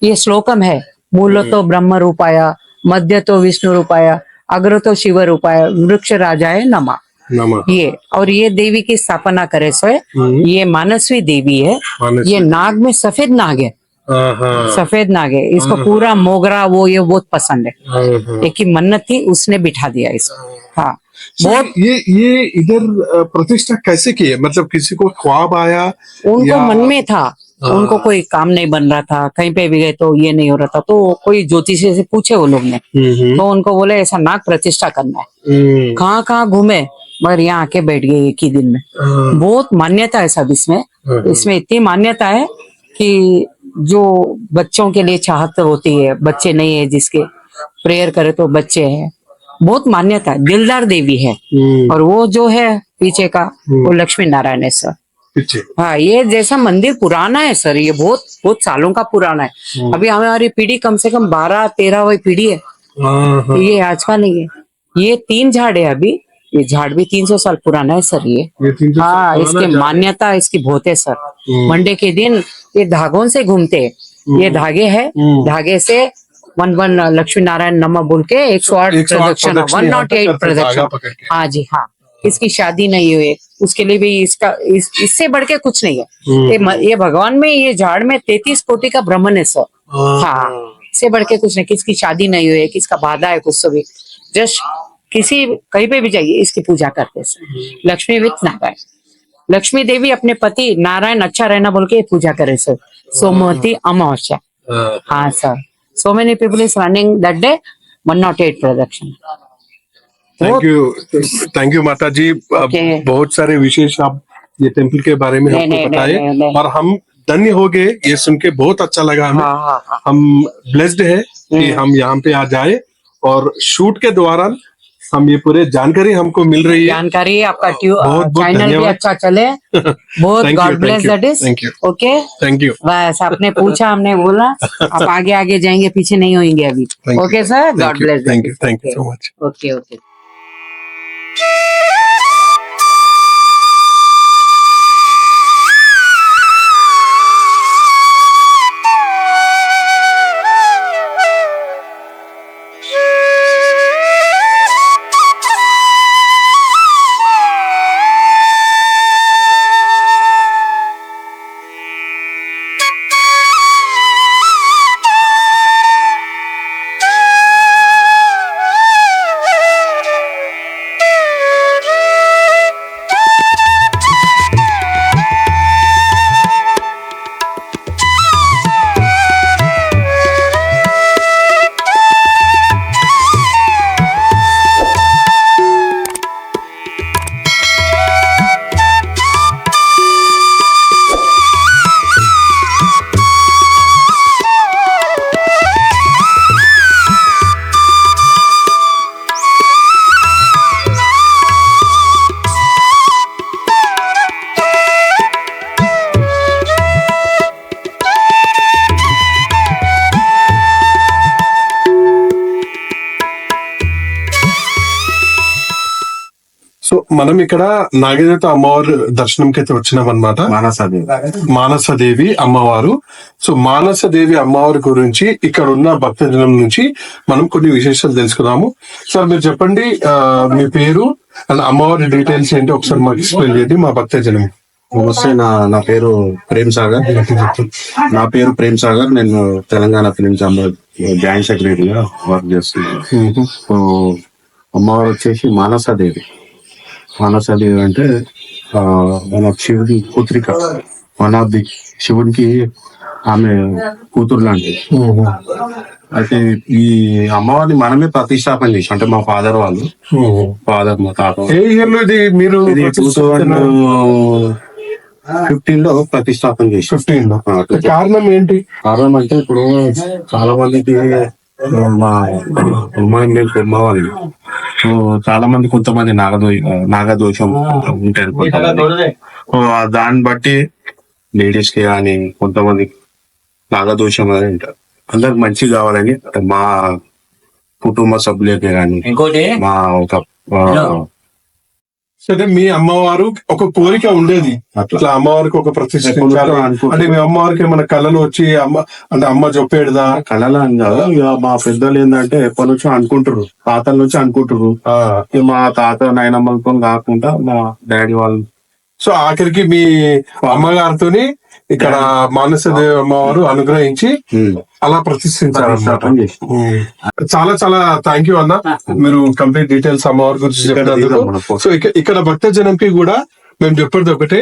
ये श्लोकम है. मूल तो ब्रह्म रूपाय, मध्य तो विष्णु रूपाय, अग्र तो शिव रूपाय, वृक्ष राजाय नमः. ये और ये देवी की स्थापना करे सो ये मानसवी देवी है. ये नाग में सफेद नाग है, सफेद नाग है. इसको पूरा मोगरा वो ये बहुत पसंद है. एक ही मन्नत थी, उसने बिठा दिया इसको. हाँ बहुत. ये इधर प्रतिष्ठा कैसे की है? मतलब किसी को ख्वाब आया? उनको मन में था, उनको कोई काम नहीं बन रहा था, कहीं पे भी गए तो ये नहीं हो रहा था, तो कोई ज्योतिषी से पूछे वो लोग ने, तो उनको बोले ऐसा नाग प्रतिष्ठा करना है. कहाँ घूमे मगर यहाँ आके बैठ गए एक ही दिन में. बहुत मान्यता है सब इसमें. इसमें इतनी मान्यता है कि जो बच्चों के लिए चाहत होती है, बच्चे नहीं है जिसके प्रेयर करे तो बच्चे हैं, बहुत मान्यता है. दिलदार देवी है. और वो जो है पीछे का वो लक्ष्मी नारायण है सर. पीछे हाँ, ये जैसा मंदिर पुराना है सर, ये बहुत बहुत सालों का पुराना है। अभी हमारी पीढ़ी कम से कम 12-13वीं पीढ़ी है, हाँ, ये आज का नहीं है। ये 3 झाड़ है अभी, ये झाड़ भी 300 साल पुराना है सर ये। ये 300 साल हाँ, पुराना इसकी झाड़ है। मान्यता इसकी बहुत है सर। मंडे के दिन ये धागों से घूमते हैं, ये धागे है, धागे से 11 लक्ष्मी नारायण नमः बोल के 108 प्रदक्षिण, प्रदक्षिण, 108 धागा प्रदक्षिण। पकड़ के। हाँ जी हाँ, इसकी शादी नहीं हुई, उसके लिए भी इससे बढ़ के कुछ नहीं है। ये भगवान में, ये झाड़ में 33 कोटि का ब्राह्मण है सर। हाँ, इससे बढ़ के कुछ नहीं। किसकी शादी नहीं हुई है, किसका बाधा है, कुछ तो भी जस्ट किसी कहीं पे भी जाइए इसकी पूजा करते सर। लक्ष्मी विथ नारायण, लक्ष्मी देवी अपने पति नारायण अच्छा रहना बोल के पूजा करे सर। सोमवती अमावस्या। हाँ sir, so many people is running that day 108 प्रदक्षिण। थैंक यू माता जी। Okay. बहुत सारे विशेष आप ये टेम्पल के बारे में नहीं, हमको नहीं, बताए नहीं, नहीं। और हम धन्य हो गए, ये सुन के बहुत अच्छा लगा हमें। हाँ हाँ हाँ, हम ब्लेस्ड है कि हम यहाँ पे आ जाए और शूट के दौरान हम ये पूरे जानकारी हमको मिल रही है। जानकारी आपका बहुत चैनल भी धन्यवाद। अच्छा चले, बहुत Thank you, God bless thank you, that is. thank you. Okay, thank you, बस आपने पूछा, हमने बोला, आप आगे आगे जाएंगे, पीछे नहीं होंगे अभी। Thank you. Okay sir, God bless. Thank you so much. Okay okay. So మనం ఇక్కడ నాగదేవత అమ్మవారు దర్శనంకి అయితే వచ్చినాం అనమాట. మానసదేవి అమ్మవారు. సో మానసదేవి అమ్మవారి గురించి ఇక్కడ ఉన్న భక్తజనం నుంచి మనం కొన్ని విశేషాలు తెలుసుకుందాము. సార్ మీరు చెప్పండి, మీ పేరు అండ్ అమ్మవారి డీటెయిల్స్ ఏంటి ఒకసారి మాకు ఎక్స్ప్లెయిన్ చేయండి మా భక్తజనం. నమస్తే, నా పేరు ప్రేమ్ సాగర్. నేను తెలంగాణ ఫిలిం ఛాంబర్ జాయింట్ సెక్రటరీగా వర్క్ చేస్తున్నాను. సో అమ్మవారు వచ్చేసి మానసాదేవి అంటే మన శివుడి పుత్రిక, వన్ ఆఫ్ ది శివుడికి ఆమె కూతురు లాంటిది. అయితే ఈ అమ్మవారిని మనమే ప్రతిష్టాపన చేసాం, అంటే మా ఫాదర్ మా తాత ఏ ఇయర్ లో ఇది మీరు 2015 లో ప్రతిష్టాపన చేసి. 15 లో కారణం ఏంటి? కారణం అంటే ఇప్పుడు చాలా మందికి మా వాళ్ళు చాలా మంది కొంతమంది నాగదోషం ఉంటారు కొంతమంది. దాన్ని బట్టి లేడీస్ కి కానీ కొంతమంది నాగదోషం అని ఉంటారు. అందరికి మంచి కావాలని మా కుటుంబ సభ్యులకే కానీ మా ఒక సరే, మీ అమ్మవారు ఒక కోరిక ఉండేది, అట్లా అమ్మవారికి ఒక ప్రతిష్ఠించాలి అంటే మీ అమ్మవారికి ఏమైనా కళలు వచ్చి అమ్మ చెప్పేడుదా? కళలు అని కాదు, ఇక మా పెద్దలు ఏంటంటే ఎప్పటి నుంచో అనుకుంటారు, తాతల నుంచి అనుకుంటారు. మా తాత నాయనమ్మలతో కాకుండా మా డాడీ వాళ్ళు. సో ఆఖరికి మీ అమ్మగారితోని ఇక్కడ మానసదేవి అమ్మవారు అనుగ్రహించి అలా ప్రతిష్ఠించారన్నమాట. చాలా చాలా థ్యాంక్ యూ అన్న, మీరు కంప్లీట్ డీటెయిల్స్ అమ్మవారి గురించి చెప్పినందుకు. సో ఇక్కడ భక్తజనంకి కూడా మేము చెప్పేది ఒకటే,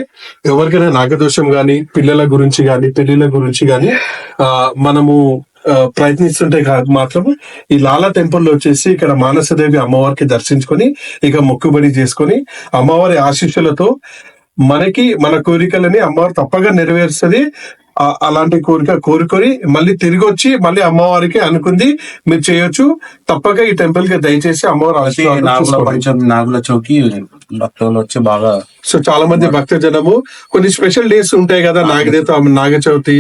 ఎవరికైనా నాగదోషం గాని, పిల్లల గురించి గాని, పెళ్లిళ్ళ గురించి గాని మనము ప్రయత్నిస్తుంటే మాత్రం ఈ లాలా టెంపుల్ లో వచ్చేసి ఇక్కడ మానసదేవి అమ్మవారికి దర్శించుకొని ఇక మొక్కుబడి చేసుకొని అమ్మవారి ఆశీస్సులతో మనకి మన కోరికలని అమ్మవారు తప్పగా నెరవేరుస్తుంది. అలాంటి కోరిక కోరుకొని మళ్ళీ తిరిగి వచ్చి మళ్ళీ అమ్మవారికి అనుకుంది మీరు చేయొచ్చు. తప్పక ఈ టెంపుల్ కి దయచేసి అమ్మవారు నాగుల చౌకి భక్తులు వచ్చి బాగా. సో చాలా మంది భక్త జనము కొన్ని స్పెషల్ డేస్ ఉంటాయి కదా, నాగదేవత నాగ చవితి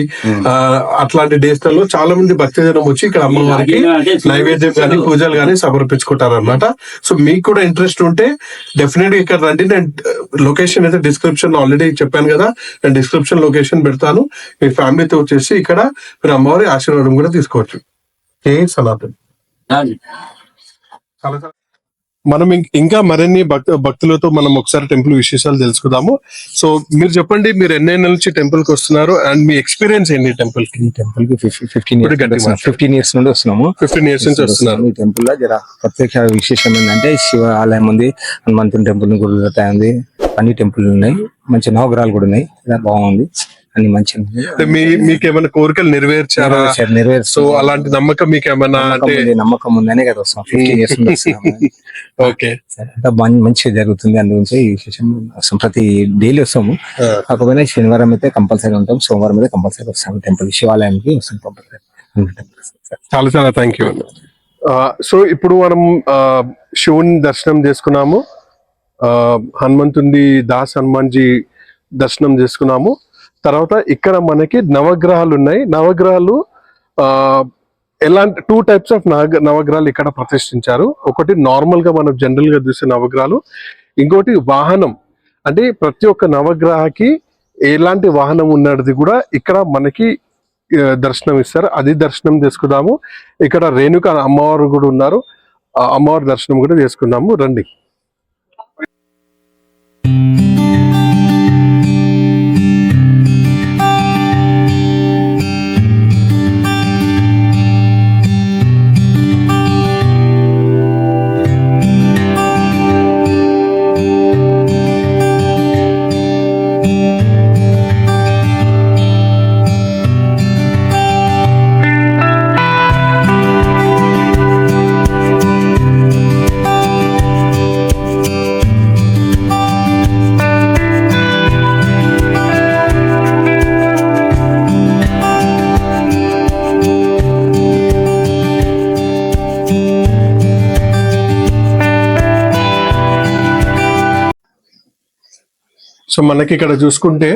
అట్లాంటి డేస్ లలో చాలా మంది భక్త జనం వచ్చి ఇక్కడ అమ్మవారికి నైవేద్యం గానీ పూజలు గానీ సమర్పించుకుంటారు అన్నమాట. సో మీకు కూడా ఇంట్రెస్ట్ ఉంటే డెఫినెట్ గా ఇక్కడ రండి. నేను లొకేషన్ అయితే డిస్క్రిప్షన్ ఆల్రెడీ చెప్పాను కదా, నేను డిస్క్రిప్షన్ లొకేషన్ పెడతాను. మీ ఫ్యామిలీతో వచ్చేసి ఇక్కడ మీరు అమ్మవారి ఆశీర్వాదం కూడా తీసుకోవచ్చు. ఏ సనాతన్ మనం ఇంకా మరిన్ని భక్తులతో మనం ఒకసారి టెంపుల్ విశేషాలు తెలుసుకుందాము. సో మీరు చెప్పండి, మీరు ఎన్నేళ్ళ నుంచి టెంపుల్ కి వస్తున్నారు అండ్ మీ ఎక్స్పీరియన్స్ ఏంటి టెంపుల్ కి? టెంపుల్ కి 15 ఇయర్స్ నుండి వస్తున్నాము. 15 ఇయర్స్ నుంచి వస్తున్నారు. ఈ టెంపుల్ లో జర ప్రత్యేక విశేషం ఏంటంటే శివ ఆలయం ఉంది, హనుమంతుని టెంపుల్ గుడి ఉంది, అన్ని టెంపుల్ ఉన్నాయి, మంచి నవగ్రహాలు కూడా ఉన్నాయి. బాగుంది, అన్ని మంచి. మీకేమైనా కోరికలు నెరవేర్చారా? సో అలాంటి నమ్మకం మీకు ఏమైనా అంటే నమ్మకం ఉందనే కదా వస్తాం. 15 ఇయర్స్ నుండి వస్తున్నాము. ఓకే, మంచిగా జరుగుతుంది. అందు గురించి ఈ విశేషం వస్తాం. ప్రతి డైలీ వస్తాము. కాకపోతే శనివారం అయితే కంపల్సరీ ఉంటాం, సోమవారం అయితే కంపల్సరీ వస్తాము టెంపుల్ శివాలయానికి వస్తాం కంపల్సరీ. చాలా చాలా థ్యాంక్ యూ. సో ఇప్పుడు మనం శివుని దర్శనం చేసుకున్నాము, హనుమంతుడి హనుమాన్జీ దర్శనం చేసుకున్నాము. తర్వాత ఇక్కడ మనకి నవగ్రహాలు ఉన్నాయి. నవగ్రహాలు ఎలాంటి 2 టైప్స్ ఆఫ్ నవగ్రహాలు ఇక్కడ ప్రతిష్ఠించారు. ఒకటి నార్మల్ గా మనం జనరల్ గా చూసే నవగ్రహాలు, ఇంకోటి వాహనం. అంటే ప్రతి ఒక్క నవగ్రహకి ఎలాంటి వాహనం ఉన్నది కూడా ఇక్కడ మనకి దర్శనం ఇస్తారు. అది దర్శనం చేసుకుందాము. ఇక్కడ రేణుక అమ్మవారు కూడా ఉన్నారు, అమ్మవారి దర్శనం కూడా చేసుకుందాము. రండి. సో మనకి ఇక్కడ చూసుకుంటే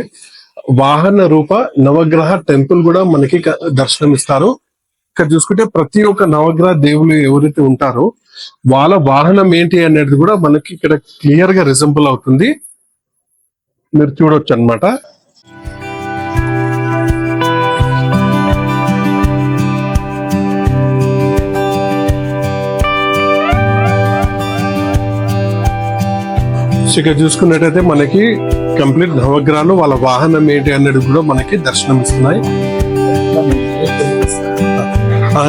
వాహన రూప నవగ్రహ టెంపుల్ కూడా మనకి దర్శనం ఇస్తారు. ఇక్కడ చూసుకుంటే ప్రతి ఒక్క నవగ్రహ దేవులు ఎవరైతే ఉంటారో వాళ్ళ వాహనం ఏంటి అనేది కూడా మనకి ఇక్కడ క్లియర్ గా రిజంబుల్ అవుతుంది, మీరు చూడొచ్చు అన్నమాట. ఇక్కడ చూసుకున్నట్టయితే మనకి కంప్లీట్ నవగ్రహాలు వాళ్ళ వాహనం ఏంటి అనేది కూడా మనకి దర్శనం ఇస్తున్నాయి.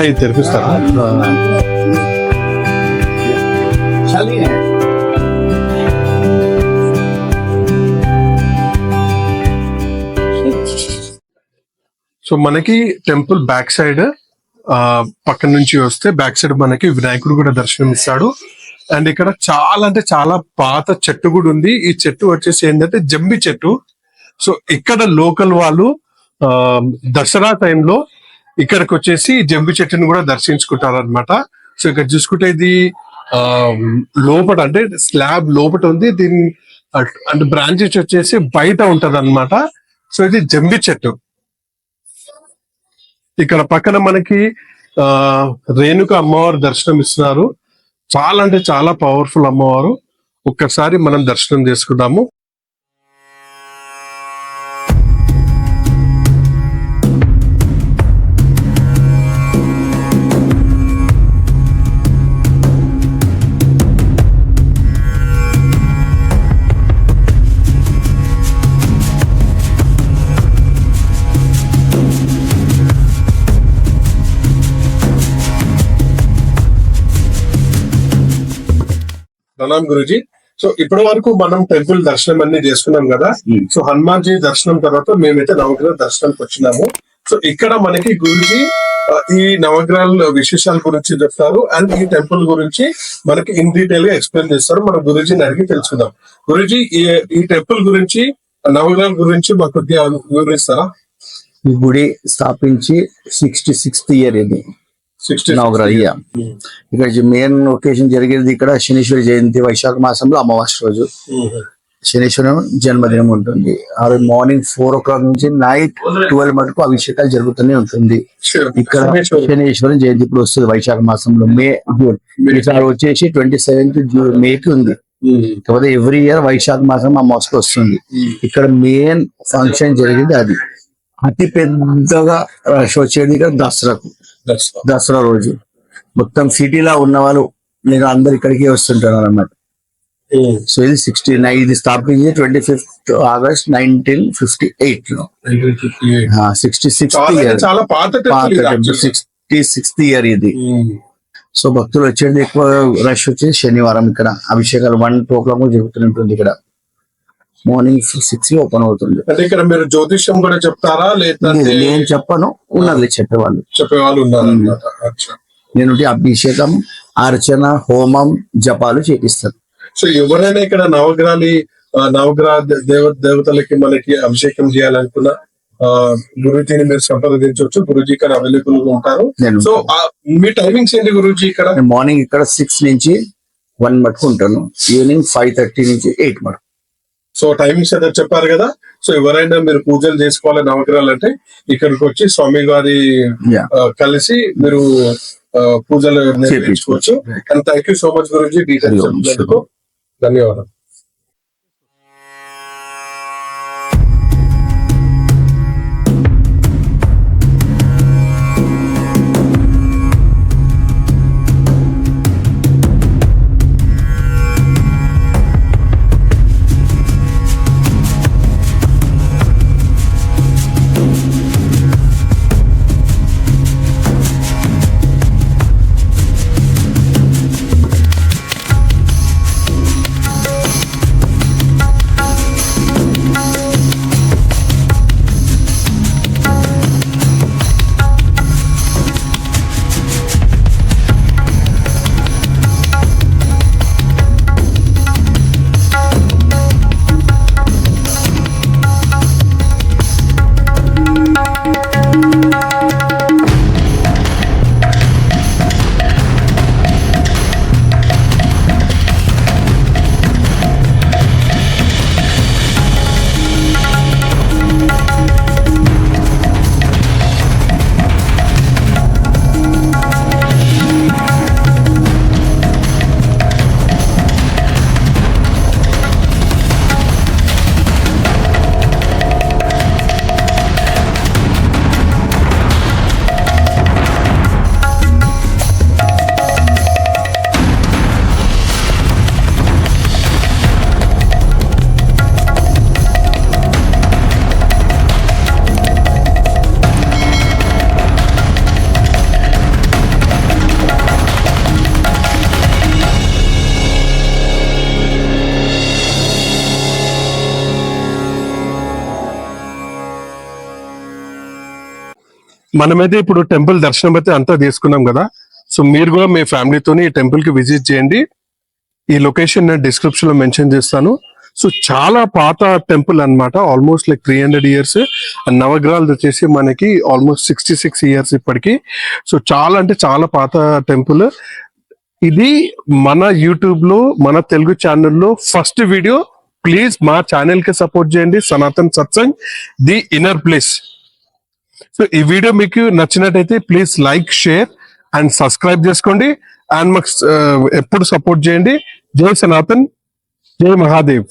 ఇది తెరిపిస్తారా? సో మనకి టెంపుల్ బ్యాక్ సైడ్ పక్కన నుంచి వస్తే బ్యాక్ సైడ్ మనకి వినాయకుడు కూడా దర్శనం ఇస్తాడు. అండ్ ఇక్కడ చాలా అంటే చాలా పాత చెట్టు కూడా ఉంది. ఈ చెట్టు వచ్చేసి ఏంటంటే జంబి చెట్టు. సో ఇక్కడ లోకల్ వాళ్ళు దసరా టైంలో ఇక్కడికి వచ్చేసి జంబి చెట్టుని కూడా దర్శించుకుంటారు అనమాట. సో ఇక్కడ చూసుకుంటే ఇది లోపల అంటే స్లాబ్ లోపల ఉంది, దీని అంటే బ్రాంచెస్ వచ్చేసి బయట ఉంటది అనమాట. సో ఇది జంబి చెట్టు. ఇక్కడ పక్కన మనకి రేణుక అమ్మవారు దర్శనం ఇస్తున్నారు. చాలా అంటే చాలా పవర్ఫుల్ అమ్మవారు. ఒక్కసారి మనం దర్శనం చేసుకుందాము. ప్రణామ్ గురుజీ. సో ఇప్పటి వరకు మనం టెంపుల్ దర్శనం అన్ని చేసుకున్నాం కదా. సో హనుమాన్జీ దర్శనం తర్వాత మేమైతే నవగ్రహ దర్శనానికి వచ్చినాము. సో ఇక్కడ మనకి గురుజీ ఈ నవగ్రహాల విశేషాల గురించి చెప్తారు అండ్ ఈ టెంపుల్ గురించి మనకి ఇన్ డీటెయిల్ గా ఎక్స్ప్లెయిన్ చేస్తారు. మనం గురుజీని అడిగి తెలుసుకుందాం. గురుజీ, ఈ టెంపుల్ గురించి నవగ్రహాల గురించి మాకు కొద్దిగా వివరిస్తారా? ఈ గుడి స్థాపించి 66th ఇయర్ ఇది 60 నవగ్రహ ఇయర్. ఇక్కడ మెయిన్ ఒకేషన్ జరిగేది ఇక్కడ శనీశ్వరి జయంతి వైశాఖ మాసంలో అమావాస్య రోజు శనీశ్వరం జన్మదినం ఉంటుంది. ఆ రోజు మార్నింగ్ 4 o'clock నుంచి నైట్ 12 మటుకు అభిషేకాలు జరుగుతూనే ఉంటుంది. ఇక్కడ శనీశ్వరం జయంతి ఇప్పుడు వస్తుంది వైశాఖ మాసంలో మే జూన్. ఈసారి వచ్చేసి 27th మేకి ఉంది. కాకపోతే ఎవ్రీ ఇయర్ వైశాఖ మాసం అమావాస్య వస్తుంది. ఇక్కడ మెయిన్ ఫంక్షన్ జరిగింది అది. అతి పెద్దగా రష్ వచ్చేది ఇక్కడ దసరా రోజు. మొత్తం సిటీలో ఉన్న వాళ్ళు నేను అందరు ఇక్కడికి వస్తుంటారు అన్నమాట. సో ఇది 69 ఇది స్థాపించి 25th August 1958 లో 66th ఇయర్. చాలా పాత టెంపుల్ 66th ఇయర్ ఇది. సో భక్తులు వచ్చేది ఎక్కువ రష్ వచ్చేది శనివారం. ఇక్కడ అభిషేకాలు 1 o'clock జరుగుతుంటుంది. ఇక్కడ మార్నింగ్ 6 ఓపెన్ అవుతుంది. అంటే ఇక్కడ మీరు జ్యోతిష్యం కూడా చెప్తారా లేదా? నేను చెప్పను, ఉన్నది చెప్పేవాళ్ళు ఉన్నారన్నమాట. నేను అభిషేకం, అర్చన, హోమం, జపాలు చేపిస్తాను. సో ఎవరైనా ఇక్కడ నవగ్రహ దేవతలకి మనకి అభిషేకం చేయాలనుకున్నా గురూజీని మీరు సంప్రదించవచ్చు. గురూజీ ఇక్కడ అవైలబుల్ గా ఉంటారు. సో మీ టైమింగ్స్ ఏంటి గురూజీ? ఇక్కడ మార్నింగ్ ఇక్కడ 6 నుంచి 1 మటుకు ఉంటాను. ఈవినింగ్ 5:30 నుంచి 8 మటుకు. సో టైమింగ్స్ అయితే చెప్పారు కదా. సో ఎవరైనా మీరు పూజలు చేసుకోవాలి నవగ్రహాలు అంటే ఇక్కడికి వచ్చి స్వామి గారి కలిసి మీరు పూజలు నిర్వహించుకోవచ్చు. And thank you so much Guruji details చెప్పినందుకు. ధన్యవాదాలు. మనమైతే ఇప్పుడు టెంపుల్ దర్శనం అయితే అంతా తీసుకున్నాం కదా. సో మీరు కూడా మీ ఫ్యామిలీతోని ఈ టెంపుల్ కి విజిట్ చేయండి. ఈ లొకేషన్ నేను డిస్క్రిప్షన్ లో మెన్షన్ చేస్తాను. సో చాలా పాత టెంపుల్ అన్నమాట. Almost like 300 years. నవగ్రహాలు వచ్చేసి మనకి ఆల్మోస్ట్ 66 years ఇప్పటికి. సో చాలా అంటే చాలా పాత టెంపుల్ ఇది. మన యూట్యూబ్ లో మన తెలుగు ఛానల్లో ఫస్ట్ వీడియో. ప్లీజ్ మా ఛానల్ కి సపోర్ట్ చేయండి. Sanatan satsang the inner place. So ఈ వీడియో మీకు నచ్చినట్టయితే please like, share and subscribe చేసుకోండి. అండ్ మాకు ఎప్పుడు సపోర్ట్ చేయండి. జై సనాతన్, జై మహాదేవ్.